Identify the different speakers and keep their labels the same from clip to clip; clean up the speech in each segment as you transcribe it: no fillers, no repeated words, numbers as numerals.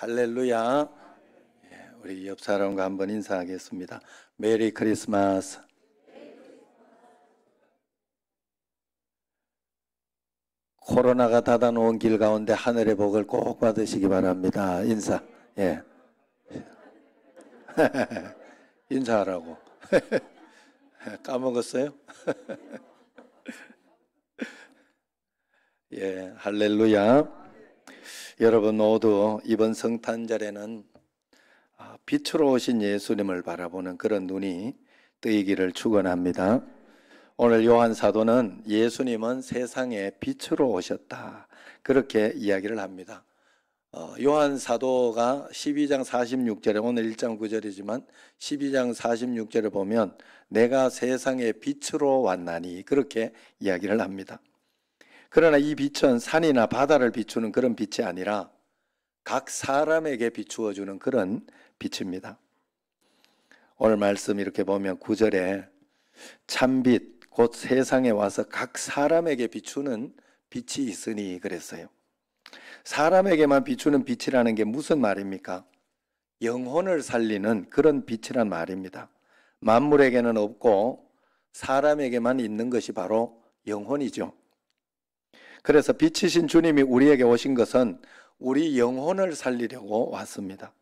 Speaker 1: 할렐루야. 우리 옆 사람과 한번 인사하겠습니다. 메리 크리스마스. 코로나가 닫아놓은 길 가운데 하늘의 복을 꼭 받으시기 바랍니다. 인사. 예. 인사하라고. 까먹었어요? 예, 할렐루야. 여러분 모두 이번 성탄절에는 빛으로 오신 예수님을 바라보는 그런 눈이 뜨이기를 축원합니다. 오늘 요한 사도는 예수님은 세상에 빛으로 오셨다, 그렇게 이야기를 합니다. 요한 사도가 12장 46절에, 오늘 1장 9절이지만 12장 46절에 보면 내가 세상에 빛으로 왔나니, 그렇게 이야기를 합니다. 그러나 이 빛은 산이나 바다를 비추는 그런 빛이 아니라 각 사람에게 비추어주는 그런 빛입니다. 오늘 말씀 이렇게 보면 9절에 참빛 곧 세상에 와서 각 사람에게 비추는 빛이 있으니 그랬어요. 사람에게만 비추는 빛이라는 게 무슨 말입니까? 영혼을 살리는 그런 빛이란 말입니다. 만물에게는 없고 사람에게만 있는 것이 바로 영혼이죠. 그래서 빛이신 주님이 우리에게 오신 것은 우리 영혼을 살리려고 왔습니다.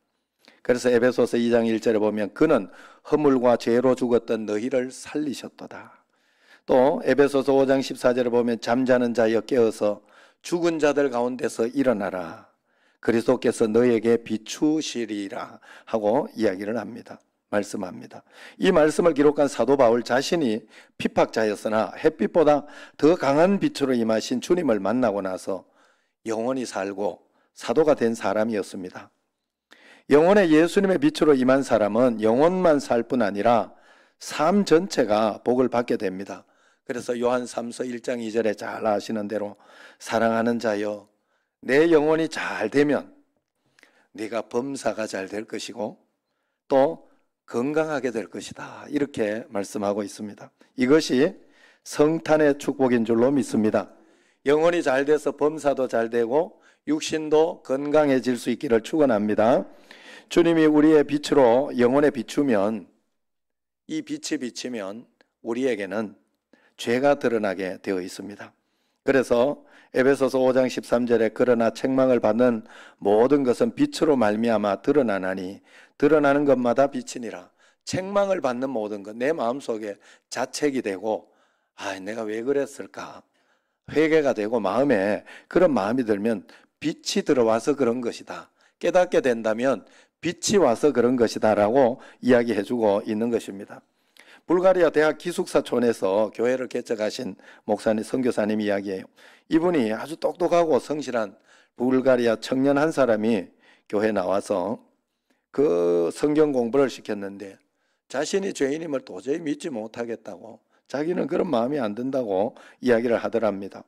Speaker 1: 그래서 에베소서 2장 1절에 보면 그는 허물과 죄로 죽었던 너희를 살리셨도다. 또 에베소서 5장 14절에 보면 잠자는 자여 깨어서 죽은 자들 가운데서 일어나라. 그리스도께서 너희에게 비추시리라 하고 이야기를 합니다. 말씀합니다. 이 말씀을 기록한 사도 바울 자신이 핍박자였으나 햇빛보다 더 강한 빛으로 임하신 주님을 만나고 나서 영원히 살고 사도가 된 사람이었습니다. 영혼의 예수님의 빛으로 임한 사람은 영혼만 살 뿐 아니라 삶 전체가 복을 받게 됩니다. 그래서 요한 3서 1장 2절에 잘 아시는 대로 사랑하는 자여 내 영혼이 잘 되면 네가 범사가 잘 될 것이고 또 건강하게 될 것이다, 이렇게 말씀하고 있습니다. 이것이 성탄의 축복인 줄로 믿습니다. 영혼이 잘 돼서 범사도 잘 되고 육신도 건강해질 수 있기를 축원합니다. 주님이 우리의 빛으로 영혼에 비추면, 이 빛이 비치면 우리에게는 죄가 드러나게 되어 있습니다. 그래서 에베소서 5장 13절에 그러나 책망을 받는 모든 것은 빛으로 말미암아 드러나나니 드러나는 것마다 빛이니라. 책망을 받는 모든 것, 내 마음속에 자책이 되고 내가 왜 그랬을까, 회개가 되고 마음에 그런 마음이 들면 빛이 들어와서 그런 것이다, 깨닫게 된다면 빛이 와서 그런 것이다 라고 이야기해주고 있는 것입니다. 불가리아 대학 기숙사촌에서 교회를 개척하신 목사님, 선교사님 이야기예요. 이분이 아주 똑똑하고 성실한 불가리아 청년 한 사람이 교회에 나와서 그 성경 공부를 시켰는데 자신이 죄인임을 도저히 믿지 못하겠다고, 자기는 그런 마음이 안 든다고 이야기를 하더랍니다.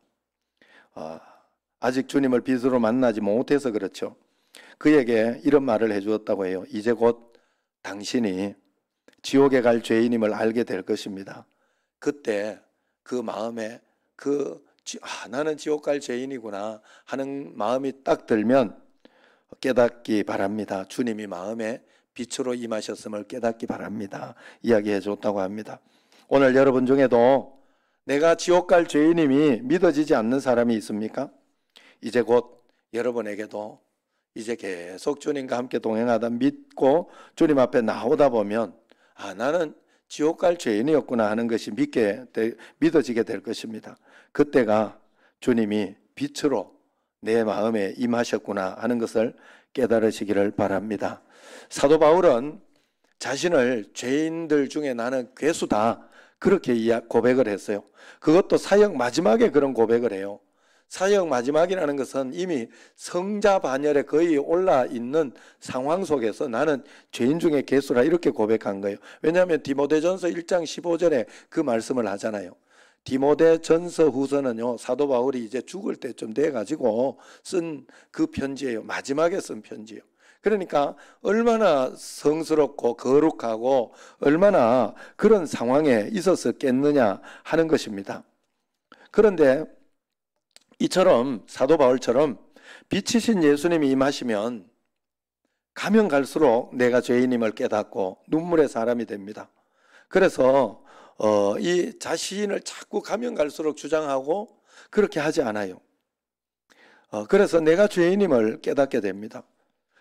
Speaker 1: 아직 주님을 빛으로 만나지 못해서 그렇죠. 그에게 이런 말을 해주었다고 해요. 이제 곧 당신이 지옥에 갈 죄인임을 알게 될 것입니다. 그때 그 마음에 나는 지옥 갈 죄인이구나 하는 마음이 딱 들면 깨닫기 바랍니다. 주님이 마음에 빛으로 임하셨음을 깨닫기 바랍니다. 이야기해 줬다고 합니다. 오늘 여러분 중에도 내가 지옥 갈 죄인임이 믿어지지 않는 사람이 있습니까? 이제 곧 여러분에게도 이제 계속 주님과 함께 동행하다 믿고 주님 앞에 나오다 보면 나는 지옥 갈 죄인이었구나 하는 것이 믿어지게 될 것입니다. 그때가 주님이 빛으로 내 마음에 임하셨구나 하는 것을 깨달으시기를 바랍니다. 사도 바울은 자신을 죄인들 중에 나는 괴수다, 그렇게 고백을 했어요. 그것도 사역 마지막에 그런 고백을 해요. 사역 마지막이라는 것은 이미 성자 반열에 거의 올라 있는 상황 속에서 나는 죄인 중에 괴수라, 이렇게 고백한 거예요. 왜냐하면 디모데전서 1장 15절에 그 말씀을 하잖아요. 디모데전서 후서는요, 사도 바울이 이제 죽을 때쯤 돼가지고 쓴 그 편지예요. 마지막에 쓴 편지예요. 그러니까 얼마나 성스럽고 거룩하고 얼마나 그런 상황에 있었겠느냐 하는 것입니다. 그런데 이처럼 사도 바울처럼 빛이신 예수님이 임하시면 가면 갈수록 내가 죄인임을 깨닫고 눈물의 사람이 됩니다. 그래서 이 자신을 자꾸 가면 갈수록 주장하고 그렇게 하지 않아요. 그래서 내가 죄인임을 깨닫게 됩니다.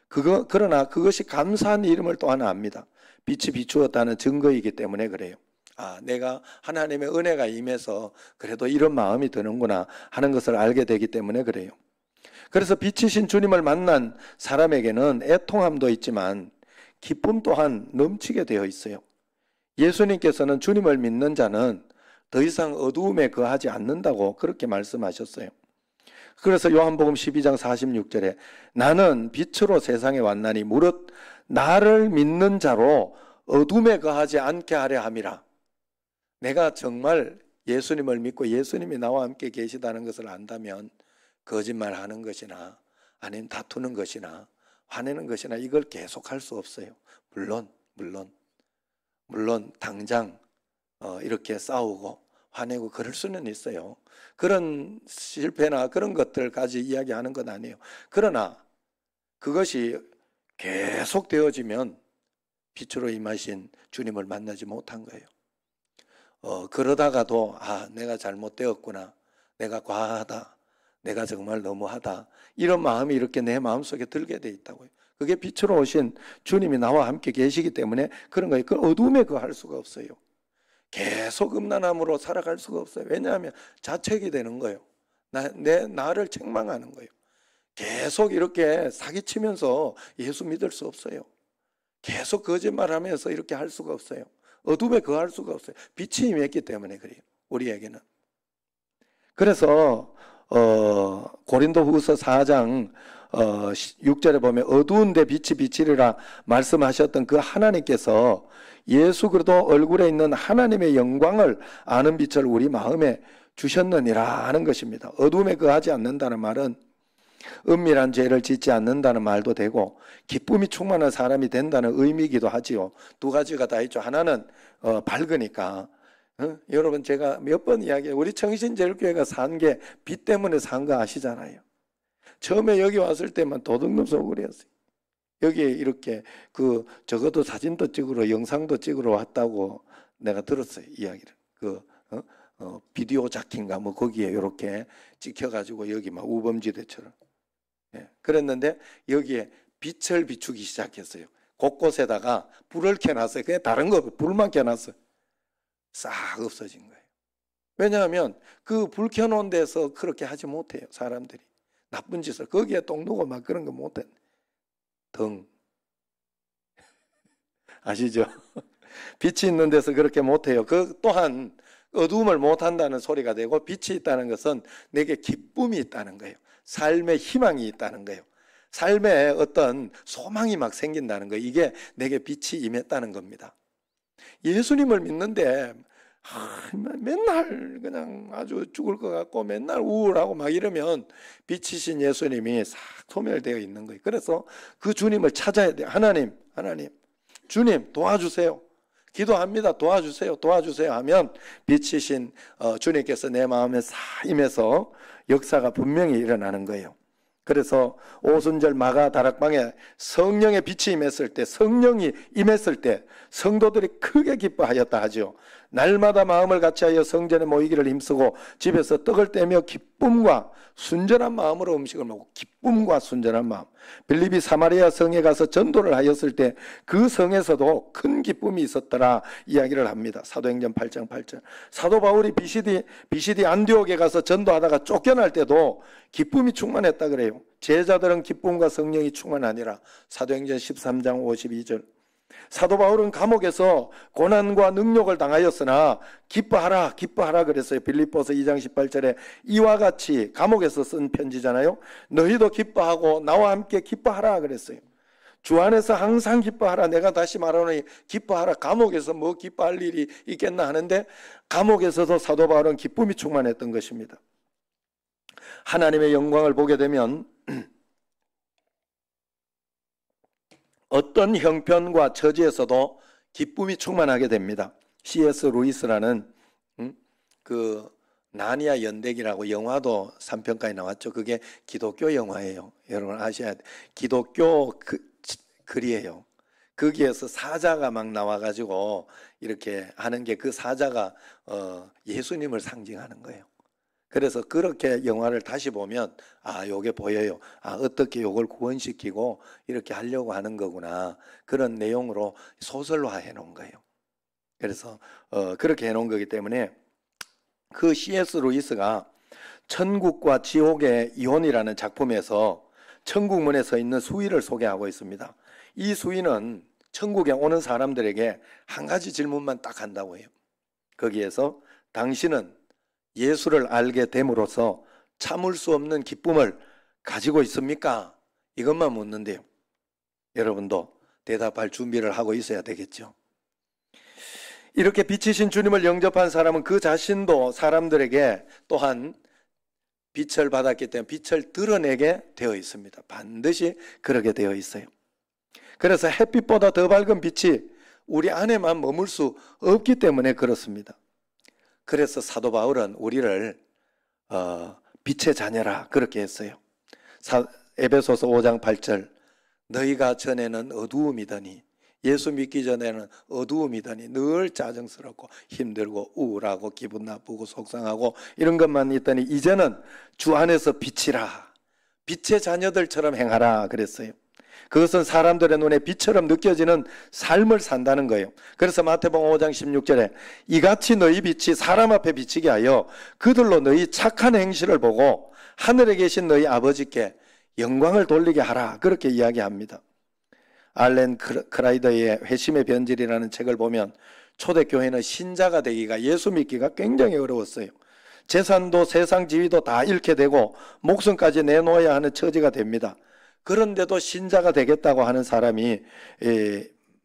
Speaker 1: 그러나 그것이 감사한 일임을 또 하나 압니다. 빛이 비추었다는 증거이기 때문에 그래요. 내가 하나님의 은혜가 임해서 그래도 이런 마음이 드는구나 하는 것을 알게 되기 때문에 그래요. 그래서 빛이신 주님을 만난 사람에게는 애통함도 있지만 기쁨 또한 넘치게 되어 있어요. 예수님께서는 주님을 믿는 자는 더 이상 어두움에 거하지 않는다고 그렇게 말씀하셨어요. 그래서 요한복음 12장 46절에 나는 빛으로 세상에 왔나니 무릇 나를 믿는 자로 어둠에 거하지 않게 하려 함이라. 내가 정말 예수님을 믿고 예수님이 나와 함께 계시다는 것을 안다면 거짓말하는 것이나 아니면 다투는 것이나 화내는 것이나 이걸 계속할 수 없어요. 물론 당장 이렇게 싸우고 화내고 그럴 수는 있어요. 그런 실패나 그런 것들까지 이야기하는 건 아니에요. 그러나 그것이 계속 되어지면 빛으로 임하신 주님을 만나지 못한 거예요. 그러다가도 내가 잘못되었구나, 내가 과하다, 내가 정말 너무하다, 이런 마음이 이렇게 내 마음속에 들게 돼 있다고요. 그게 빛으로 오신 주님이 나와 함께 계시기 때문에 그런 거예요. 그 어둠에 거할 수가 없어요. 계속 음란함으로 살아갈 수가 없어요. 왜냐하면 자책이 되는 거예요. 나를 책망하는 거예요. 계속 이렇게 사기치면서 예수 믿을 수 없어요. 계속 거짓말하면서 이렇게 할 수가 없어요. 어둠에 거할 수가 없어요. 빛이 임했기 때문에 그래요. 우리에게는. 그래서 고린도후서 4장 6절에 보면 어두운데 빛이 비치리라 말씀하셨던 그 하나님께서 예수 그리스도 얼굴에 있는 하나님의 영광을 아는 빛을 우리 마음에 주셨느니라 하는 것입니다. 어둠에 거하지 않는다는 말은 은밀한 죄를 짓지 않는다는 말도 되고 기쁨이 충만한 사람이 된다는 의미이기도 하지요. 두 가지가 다 있죠. 하나는 밝으니까. 여러분 제가 몇 번 이야기해요. 우리 청신제일교회가 산 게 빛 때문에 산 거 아시잖아요. 처음에 여기 왔을 때만 도둑놈 소굴이었어요. 여기에 이렇게 적어도 사진도 찍으러 영상도 찍으러 왔다고 내가 들었어요. 이야기를. 비디오 자키인가 뭐 거기에 이렇게 찍혀가지고 여기 막 우범지대처럼. 그랬는데 여기에 빛을 비추기 시작했어요. 곳곳에다가 불을 켜놨어요. 그냥 다른 거 불만 켜놨어요. 싹 없어진 거예요. 왜냐하면 그 불 켜놓은 데서 그렇게 하지 못해요. 사람들이. 나쁜 짓을. 거기에 똥 누고 막 그런 거 못해. 등. 아시죠? 빛이 있는 데서 그렇게 못해요. 또한 어두움을 못한다는 소리가 되고 빛이 있다는 것은 내게 기쁨이 있다는 거예요. 삶의 희망이 있다는 거예요. 삶에 어떤 소망이 막 생긴다는 거예요. 이게 내게 빛이 임했다는 겁니다. 예수님을 믿는데 맨날 그냥 아주 죽을 것 같고 맨날 우울하고 막 이러면 빛이신 예수님이 싹 소멸되어 있는 거예요. 그래서 그 주님을 찾아야 돼요. 하나님 주님 도와주세요. 기도합니다. 도와주세요 하면 빛이신 주님께서 내 마음에 싹 임해서 역사가 분명히 일어나는 거예요. 그래서 오순절 마가 다락방에 성령의 빛이 임했을 때, 성령이 임했을 때 성도들이 크게 기뻐하였다 하죠. 날마다 마음을 같이하여 성전에 모이기를 힘쓰고 집에서 떡을 떼며 기쁨과 순전한 마음으로 음식을 먹고, 기쁨과 순전한 마음. 빌립이 사마리아 성에 가서 전도를 하였을 때 그 성에서도 큰 기쁨이 있었더라 이야기를 합니다. 사도행전 8장 8절. 사도 바울이 비시디 안디옥에 가서 전도하다가 쫓겨날 때도 기쁨이 충만했다 그래요. 제자들은 기쁨과 성령이 충만하니라. 사도행전 13장 52절. 사도 바울은 감옥에서 고난과 능욕을 당하였으나 기뻐하라 그랬어요. 빌립보서 2장 18절에 이와 같이 감옥에서 쓴 편지잖아요. 너희도 기뻐하고 나와 함께 기뻐하라 그랬어요. 주 안에서 항상 기뻐하라. 내가 다시 말하노니 기뻐하라. 감옥에서 뭐 기뻐할 일이 있겠나 하는데 감옥에서도 사도 바울은 기쁨이 충만했던 것입니다. 하나님의 영광을 보게 되면 어떤 형편과 처지에서도 기쁨이 충만하게 됩니다. C.S. 루이스라는 그 나니아 연대기라고 영화도 3편까지 나왔죠. 그게 기독교 영화예요. 여러분 아셔야 돼요. 기독교 글이에요. 거기에서 사자가 막 나와가지고 이렇게 하는 게 그 사자가 예수님을 상징하는 거예요. 그래서 그렇게 영화를 다시 보면 요게 보여요. 어떻게 요걸 구원시키고 이렇게 하려고 하는 거구나. 그런 내용으로 소설화 해놓은 거예요. 그래서 그렇게 해놓은 거기 때문에 그 C.S. 루이스가 천국과 지옥의 이혼이라는 작품에서 천국문에 서 있는 수위를 소개하고 있습니다. 이 수위는 천국에 오는 사람들에게 한 가지 질문만 딱 한다고 해요. 거기에서 당신은 예수를 알게 됨으로써 참을 수 없는 기쁨을 가지고 있습니까? 이것만 묻는데요. 여러분도 대답할 준비를 하고 있어야 되겠죠. 이렇게 빛이신 주님을 영접한 사람은 그 자신도 사람들에게 또한 빛을 받았기 때문에 빛을 드러내게 되어 있습니다. 반드시 그러게 되어 있어요. 그래서 햇빛보다 더 밝은 빛이 우리 안에만 머물 수 없기 때문에 그렇습니다. 그래서 사도 바울은 우리를 빛의 자녀라 그렇게 했어요. 에베소서 5장 8절 너희가 전에는 어두움이더니 예수 믿기 전에는 어두움이더니 늘 짜증스럽고 힘들고 우울하고 기분 나쁘고 속상하고 이런 것만 있더니 이제는 주 안에서 빛이라 빛의 자녀들처럼 행하라 그랬어요. 그것은 사람들의 눈에 빛처럼 느껴지는 삶을 산다는 거예요. 그래서 마태복음 5장 16절에 이같이 너희 빛이 사람 앞에 비치게 하여 그들로 너희 착한 행실을 보고 하늘에 계신 너희 아버지께 영광을 돌리게 하라 그렇게 이야기합니다. 알렌 크라이더의 회심의 변질이라는 책을 보면 초대교회는 신자가 되기가 예수 믿기가 굉장히 어려웠어요. 재산도 세상 지위도 다 잃게 되고 목숨까지 내놓아야 하는 처지가 됩니다. 그런데도 신자가 되겠다고 하는 사람이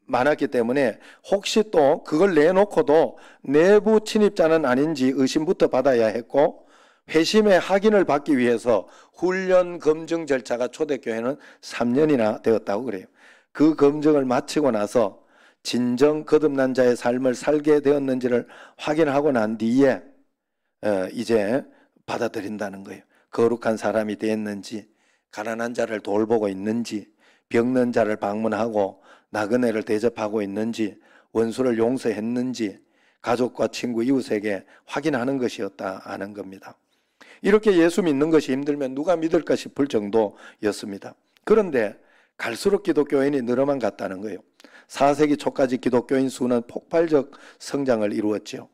Speaker 1: 많았기 때문에 혹시 또 그걸 내놓고도 내부 침입자는 아닌지 의심부터 받아야 했고 회심의 확인을 받기 위해서 훈련 검증 절차가 초대교회는 3년이나 되었다고 그래요. 그 검증을 마치고 나서 진정 거듭난 자의 삶을 살게 되었는지를 확인하고 난 뒤에 이제 받아들인다는 거예요. 거룩한 사람이 됐는지 가난한 자를 돌보고 있는지 병든 자를 방문하고 나그네를 대접하고 있는지 원수를 용서했는지 가족과 친구 이웃에게 확인하는 것이었다 하는 겁니다. 이렇게 예수 믿는 것이 힘들면 누가 믿을까 싶을 정도였습니다. 그런데 갈수록 기독교인이 늘어만 갔다는 거예요. 4세기 초까지 기독교인 수는 폭발적 성장을 이루었죠.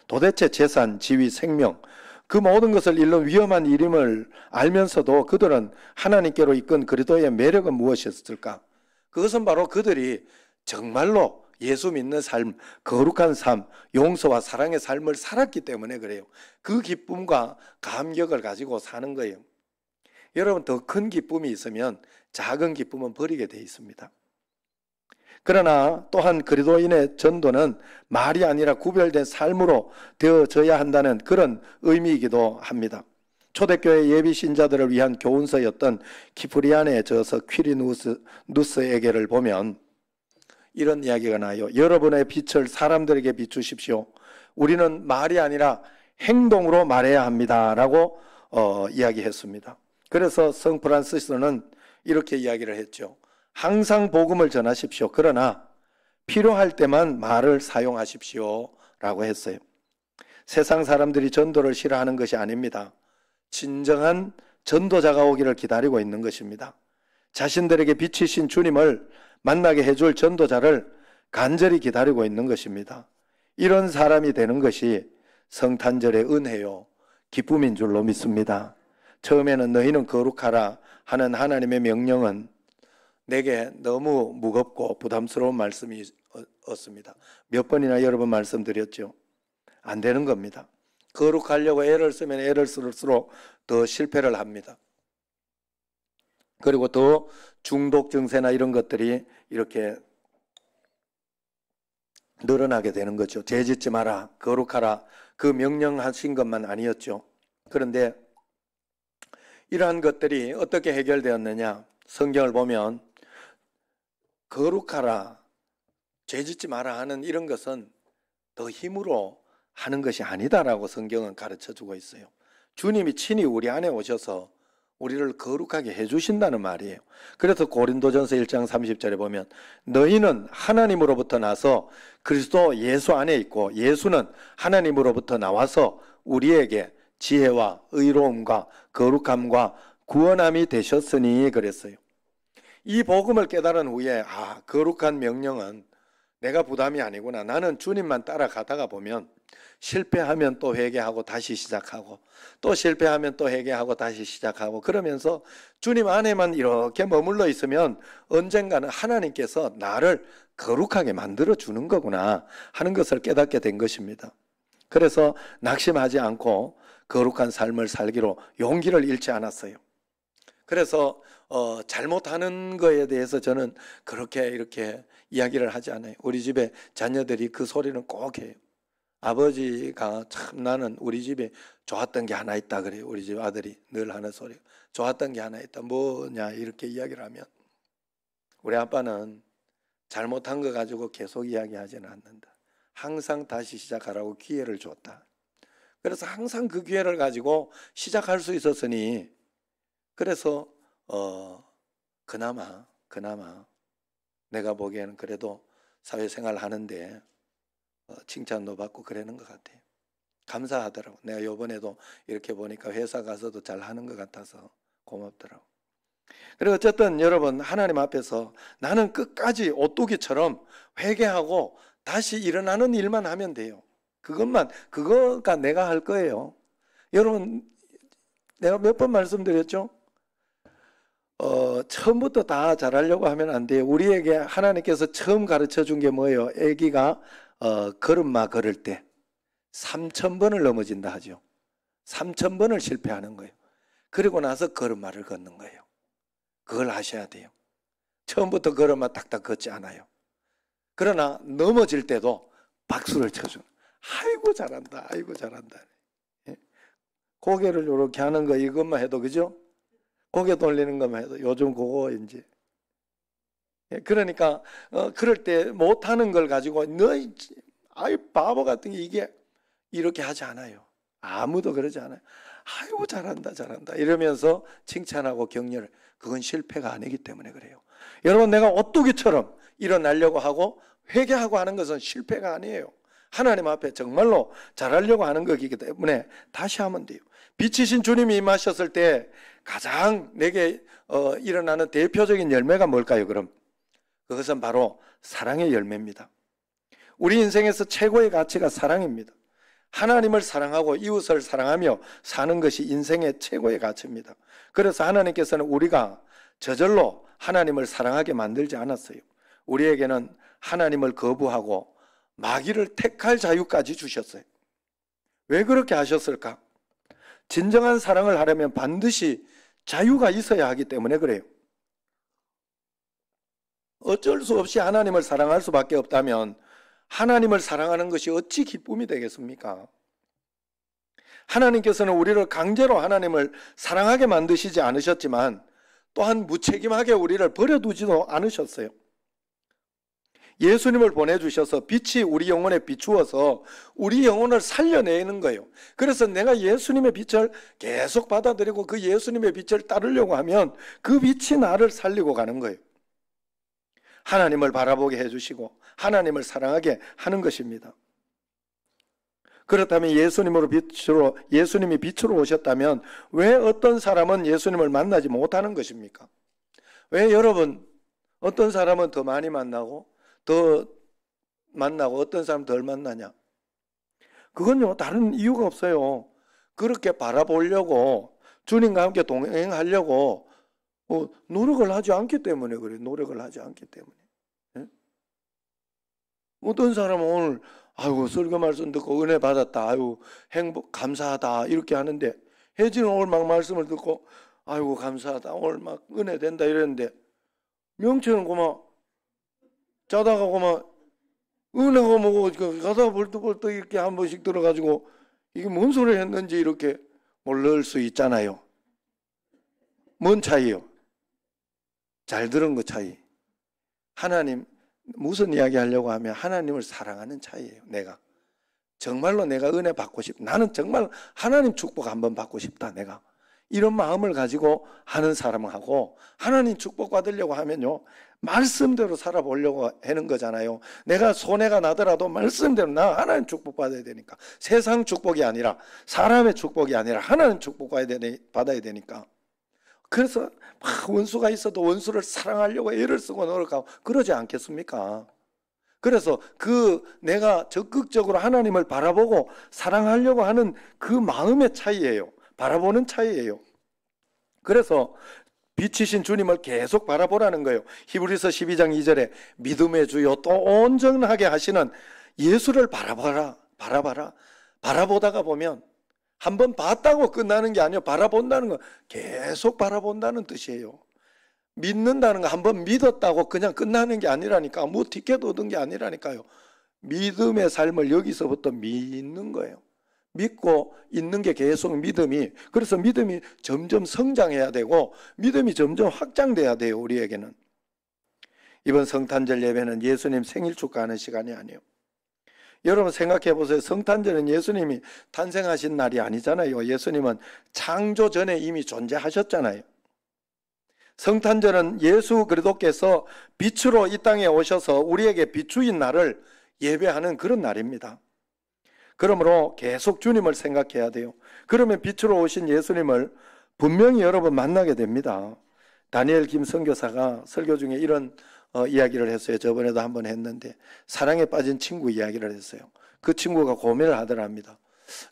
Speaker 1: 도대체 재산, 지위, 생명 그 모든 것을 잃는 위험한 일임을 알면서도 그들은 하나님께로 이끈 그리스도의 매력은 무엇이었을까? 그것은 바로 그들이 정말로 예수 믿는 삶, 거룩한 삶, 용서와 사랑의 삶을 살았기 때문에 그래요. 그 기쁨과 감격을 가지고 사는 거예요. 여러분 더 큰 기쁨이 있으면 작은 기쁨은 버리게 돼 있습니다. 그러나 또한 그리스도인의 전도는 말이 아니라 구별된 삶으로 되어져야 한다는 그런 의미이기도 합니다. 초대교회 예비 신자들을 위한 교훈서였던 키프리안의 저서 퀴리누스에게를 보면 이런 이야기가 나요. 여러분의 빛을 사람들에게 비추십시오. 우리는 말이 아니라 행동으로 말해야 합니다 라고 이야기했습니다. 그래서 성 프란시스는 이렇게 이야기를 했죠. 항상 복음을 전하십시오. 그러나 필요할 때만 말을 사용하십시오 라고 했어요. 세상 사람들이 전도를 싫어하는 것이 아닙니다. 진정한 전도자가 오기를 기다리고 있는 것입니다. 자신들에게 빛이신 주님을 만나게 해줄 전도자를 간절히 기다리고 있는 것입니다. 이런 사람이 되는 것이 성탄절의 은혜요 기쁨인 줄로 믿습니다. 처음에는 너희는 거룩하라 하는 하나님의 명령은 내게 너무 무겁고 부담스러운 말씀이었습니다. 몇 번이나 여러 번 말씀드렸죠. 안 되는 겁니다. 거룩하려고 애를 쓰면 애를 쓸수록 더 실패를 합니다. 그리고 더 중독 증세나 이런 것들이 이렇게 늘어나게 되는 거죠. 죄짓지 마라, 거룩하라 그 명령하신 것만 아니었죠. 그런데 이러한 것들이 어떻게 해결되었느냐? 성경을 보면 거룩하라, 죄짓지 마라 하는 이런 것은 더 힘으로 하는 것이 아니다라고 성경은 가르쳐주고 있어요. 주님이 친히 우리 안에 오셔서 우리를 거룩하게 해주신다는 말이에요. 그래서 고린도전서 1장 30절에 보면 너희는 하나님으로부터 나서 그리스도 예수 안에 있고 예수는 하나님으로부터 나와서 우리에게 지혜와 의로움과 거룩함과 구원함이 되셨으니 그랬어요. 이 복음을 깨달은 후에 거룩한 명령은 내가 부담이 아니구나. 나는 주님만 따라가다가 보면 실패하면 또 회개하고 다시 시작하고 또 실패하면 또 회개하고 다시 시작하고 그러면서 주님 안에만 이렇게 머물러 있으면 언젠가는 하나님께서 나를 거룩하게 만들어 주는 거구나 하는 것을 깨닫게 된 것입니다. 그래서 낙심하지 않고 거룩한 삶을 살기로 용기를 잃지 않았어요. 그래서 잘못하는 거에 대해서 저는 그렇게 이렇게 이야기를 하지 않아요. 우리 집에 자녀들이 그 소리는 꼭 해요. 아버지가 참 나는 우리 집에 좋았던 게 하나 있다 그래요. 우리 집 아들이 늘 하는 소리. 좋았던 게 하나 있다. 뭐냐 이렇게 이야기를 하면 우리 아빠는 잘못한 거 가지고 계속 이야기하지는 않는다. 항상 다시 시작하라고 기회를 줬다. 그래서 항상 그 기회를 가지고 시작할 수 있었으니 그래서 그나마 내가 보기에는 그래도 사회생활 하는데 칭찬도 받고 그러는 것 같아요. 감사하더라고. 내가 요번에도 이렇게 보니까 회사 가서도 잘 하는 것 같아서 고맙더라고. 그리고 어쨌든 여러분 하나님 앞에서 나는 끝까지 오뚜기처럼 회개하고 다시 일어나는 일만 하면 돼요. 그거가 내가 할 거예요. 여러분 내가 몇 번 말씀드렸죠? 처음부터 다 잘하려고 하면 안 돼요. 우리에게 하나님께서 처음 가르쳐 준 게 뭐예요? 아기가 걸음마 걸을 때 3,000번을 넘어진다 하죠. 3,000번을 실패하는 거예요. 그리고 나서 걸음마를 걷는 거예요. 그걸 하셔야 돼요. 처음부터 걸음마 딱딱 걷지 않아요. 그러나 넘어질 때도 박수를 쳐주는. 아이고 잘한다. 아이고 잘한다. 고개를 이렇게 하는 거 이것만 해도 그죠? 고개 돌리는 것만 해도 요즘 그거 이제 그러니까 그럴 때 못하는 걸 가지고 너희 아이 바보 같은 게 이게 이렇게 하지 않아요. 아무도 그러지 않아요. 아이고 잘한다 잘한다 이러면서 칭찬하고 격려를. 그건 실패가 아니기 때문에 그래요. 여러분 내가 오뚜기처럼 일어나려고 하고 회개하고 하는 것은 실패가 아니에요. 하나님 앞에 정말로 잘하려고 하는 거기 때문에 다시 하면 돼요. 빛이신 주님이 임하셨을 때 가장 내게 일어나는 대표적인 열매가 뭘까요? 그럼 그것은 바로 사랑의 열매입니다. 우리 인생에서 최고의 가치가 사랑입니다. 하나님을 사랑하고 이웃을 사랑하며 사는 것이 인생의 최고의 가치입니다. 그래서 하나님께서는 우리가 저절로 하나님을 사랑하게 만들지 않았어요. 우리에게는 하나님을 거부하고 마귀를 택할 자유까지 주셨어요. 왜 그렇게 하셨을까? 진정한 사랑을 하려면 반드시 자유가 있어야 하기 때문에 그래요. 어쩔 수 없이 하나님을 사랑할 수밖에 없다면 하나님을 사랑하는 것이 어찌 기쁨이 되겠습니까? 하나님께서는 우리를 강제로 하나님을 사랑하게 만드시지 않으셨지만 또한 무책임하게 우리를 버려두지도 않으셨어요. 예수님을 보내주셔서 빛이 우리 영혼에 비추어서 우리 영혼을 살려내는 거예요. 그래서 내가 예수님의 빛을 계속 받아들이고 그 예수님의 빛을 따르려고 하면 그 빛이 나를 살리고 가는 거예요. 하나님을 바라보게 해주시고 하나님을 사랑하게 하는 것입니다. 그렇다면 예수님이 빛으로 오셨다면 왜 어떤 사람은 예수님을 만나지 못하는 것입니까? 왜 여러분 어떤 사람은 더 많이 만나고 어떤 사람 덜 만나냐? 그건요 다른 이유가 없어요. 그렇게 바라보려고 주님과 함께 동행하려고 노력을 하지 않기 때문에 그래요. 노력을 하지 않기 때문에. 네? 어떤 사람은 오늘 아이고 설교 말씀 듣고 은혜 받았다. 아이고 행복 감사하다 이렇게 하는데 혜진은 오늘 막 말씀을 듣고 아이고 감사하다. 오늘 막 은혜 된다 이랬는데 명철은 고마 자다가 고마 은혜가 뭐고 가다가 벌떡벌떡 이렇게 한 번씩 들어가지고 이게 뭔 소리 했는지 이렇게 모를 수 있잖아요. 뭔 차이요? 잘 들은 거 차이. 하나님 무슨 이야기 하려고 하면 하나님을 사랑하는 차이예요. 내가 정말로 내가 은혜 받고 싶다. 나는 정말 하나님 축복 한번 받고 싶다. 내가 이런 마음을 가지고 하는 사람하고 하나님 축복받으려고 하면요, 말씀대로 살아보려고 하는 거잖아요. 내가 손해가 나더라도 말씀대로 나 하나님 축복받아야 되니까. 세상 축복이 아니라, 사람의 축복이 아니라 하나님 축복받아야 되니까. 그래서 막 원수가 있어도 원수를 사랑하려고 애를 쓰고 노력하고 그러지 않겠습니까? 그래서 내가 적극적으로 하나님을 바라보고 사랑하려고 하는 그 마음의 차이예요. 바라보는 차이예요. 그래서 빛이신 주님을 계속 바라보라는 거예요. 히브리서 12장 2절에 믿음의 주요 또 온전하게 하시는 예수를 바라봐라. 바라보다가 보면 한번 봤다고 끝나는 게 아니에요. 바라본다는 건 계속 바라본다는 뜻이에요. 믿는다는 거 한번 믿었다고 그냥 끝나는 게 아니라니까. 뭐 티켓 얻은 게 아니라니까요. 믿음의 삶을 여기서부터 믿는 거예요. 믿고 있는 게 계속 믿음이, 그래서 믿음이 점점 성장해야 되고 믿음이 점점 확장돼야 돼요. 우리에게는. 이번 성탄절 예배는 예수님 생일 축하하는 시간이 아니에요. 여러분 생각해 보세요. 성탄절은 예수님이 탄생하신 날이 아니잖아요. 예수님은 창조 전에 이미 존재하셨잖아요. 성탄절은 예수 그리스도께서 빛으로 이 땅에 오셔서 우리에게 비추인 날을 예배하는 그런 날입니다. 그러므로 계속 주님을 생각해야 돼요. 그러면 빛으로 오신 예수님을 분명히 여러분 만나게 됩니다. 다니엘 김 선교사가 설교 중에 이런 이야기를 했어요. 저번에도 한번 했는데 사랑에 빠진 친구 이야기를 했어요. 그 친구가 고민을 하더랍니다.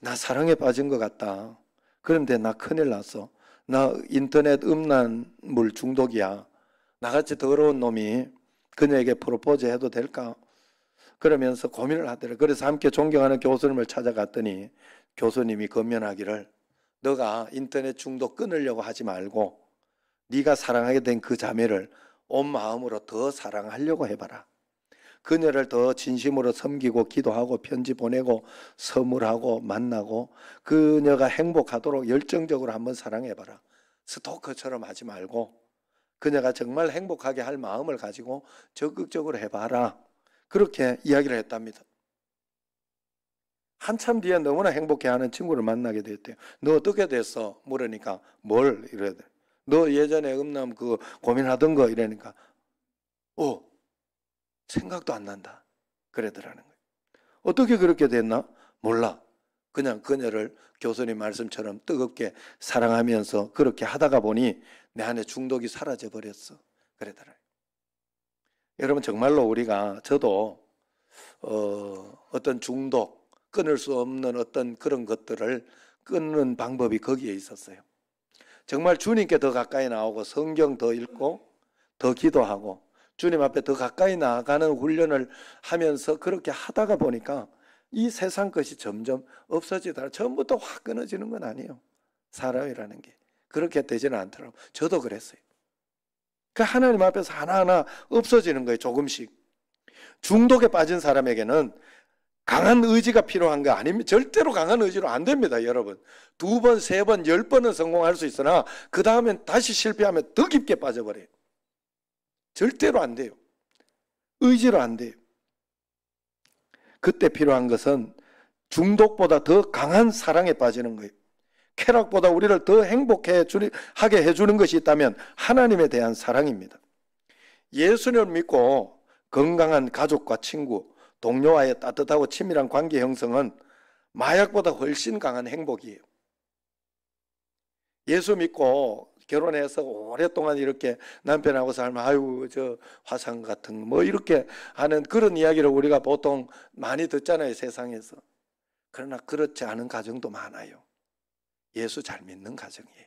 Speaker 1: 나 사랑에 빠진 것 같다. 그런데 나 큰일 났어. 나 인터넷 음란물 중독이야. 나같이 더러운 놈이 그녀에게 프로포즈 해도 될까? 그러면서 고민을 하더래요. 그래서 함께 존경하는 교수님을 찾아갔더니 교수님이 건면하기를 너가 인터넷 중독 끊으려고 하지 말고 네가 사랑하게 된 그 자매를 온 마음으로 더 사랑하려고 해봐라. 그녀를 더 진심으로 섬기고 기도하고 편지 보내고 선물하고 만나고 그녀가 행복하도록 열정적으로 한번 사랑해봐라. 스토커처럼 하지 말고 그녀가 정말 행복하게 할 마음을 가지고 적극적으로 해봐라. 그렇게 이야기를 했답니다. 한참 뒤에 너무나 행복해하는 친구를 만나게 됐대요. 너 어떻게 됐어? 물으니까 뭘? 이래야 돼. 너 예전에 음란 고민하던 거 이러니까 생각도 안 난다. 그러더라는 거예요. 어떻게 그렇게 됐나? 몰라. 그냥 그녀를 교수님 말씀처럼 뜨겁게 사랑하면서 그렇게 하다가 보니 내 안에 중독이 사라져 버렸어. 그러더라고요. 여러분 정말로 저도 어떤 중독, 끊을 수 없는 어떤 그런 것들을 끊는 방법이 거기에 있었어요. 정말 주님께 더 가까이 나오고 성경 더 읽고 더 기도하고 주님 앞에 더 가까이 나아가는 훈련을 하면서 그렇게 하다가 보니까 이 세상 것이 점점 없어지더라. 처음부터 확 끊어지는 건 아니에요. 사람이라는 게 그렇게 되지는 않더라고요. 저도 그랬어요. 그 하나님 앞에서 하나하나 없어지는 거예요. 조금씩. 중독에 빠진 사람에게는 강한 의지가 필요한 거 아닙니다. 절대로 강한 의지로 안 됩니다. 여러분 2번, 3번, 10번은 성공할 수 있으나 그 다음엔 다시 실패하면 더 깊게 빠져버려요. 절대로 안 돼요. 의지로 안 돼요. 그때 필요한 것은 중독보다 더 강한 사랑에 빠지는 거예요. 쾌락보다 우리를 더 행복하게 해주는 것이 있다면 하나님에 대한 사랑입니다. 예수님을 믿고 건강한 가족과 친구, 동료와의 따뜻하고 친밀한 관계 형성은 마약보다 훨씬 강한 행복이에요. 예수 믿고 결혼해서 오랫동안 이렇게 남편하고 살면 아유 저 화상 같은 이렇게 하는 그런 이야기를 우리가 보통 많이 듣잖아요. 세상에서. 그러나 그렇지 않은 가정도 많아요. 예수 잘 믿는 가정이에요.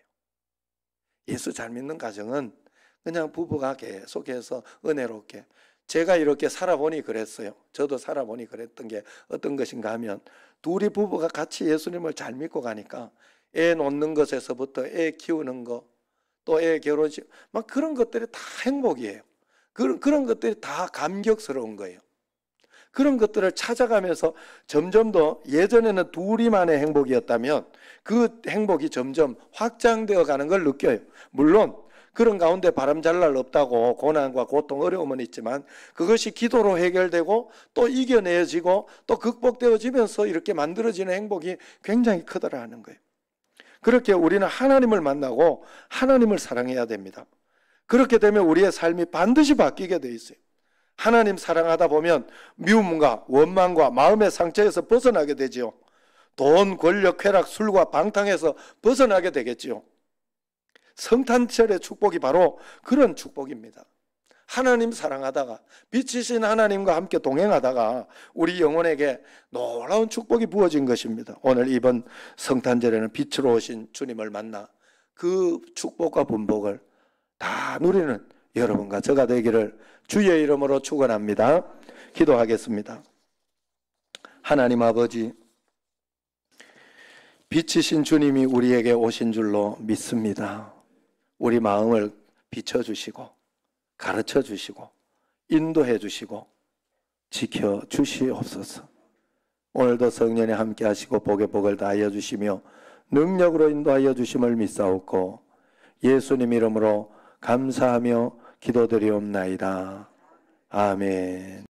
Speaker 1: 예수 잘 믿는 가정은 그냥 부부가 계속해서 은혜롭게 제가 이렇게 살아보니 그랬어요. 저도 살아보니 그랬던 게 어떤 것인가 하면 둘이 부부가 같이 예수님을 잘 믿고 가니까 애 놓는 것에서부터 애 키우는 거 또 애 결혼식 막 그런 것들이 다 행복이에요. 그런 것들이 다 감격스러운 거예요. 그런 것들을 찾아가면서 점점 더 예전에는 둘이만의 행복이었다면 그 행복이 점점 확장되어 가는 걸 느껴요. 물론 그런 가운데 바람잘 날 없다고 고난과 고통, 어려움은 있지만 그것이 기도로 해결되고 또 이겨내지고 또 극복되어지면서 이렇게 만들어지는 행복이 굉장히 크더라는 거예요. 그렇게 우리는 하나님을 만나고 하나님을 사랑해야 됩니다. 그렇게 되면 우리의 삶이 반드시 바뀌게 돼 있어요. 하나님 사랑하다 보면 미움과 원망과 마음의 상처에서 벗어나게 되지요. 돈, 권력, 쾌락, 술과 방탕에서 벗어나게 되겠지요. 성탄절의 축복이 바로 그런 축복입니다. 하나님 사랑하다가 빛이신 하나님과 함께 동행하다가 우리 영혼에게 놀라운 축복이 부어진 것입니다. 오늘 이번 성탄절에는 빛으로 오신 주님을 만나 그 축복과 분복을 다 누리는 여러분과 저가 되기를 주의 이름으로 축원합니다. 기도하겠습니다. 하나님 아버지, 빛이신 주님이 우리에게 오신 줄로 믿습니다. 우리 마음을 비춰주시고 가르쳐 주시고 인도해 주시고 지켜 주시옵소서. 오늘도 성령에 함께 하시고 복의 복을 다하여 주시며 능력으로 인도하여 주심을 믿사옵고 예수님 이름으로 감사하며 기도드리옵나이다. 아멘.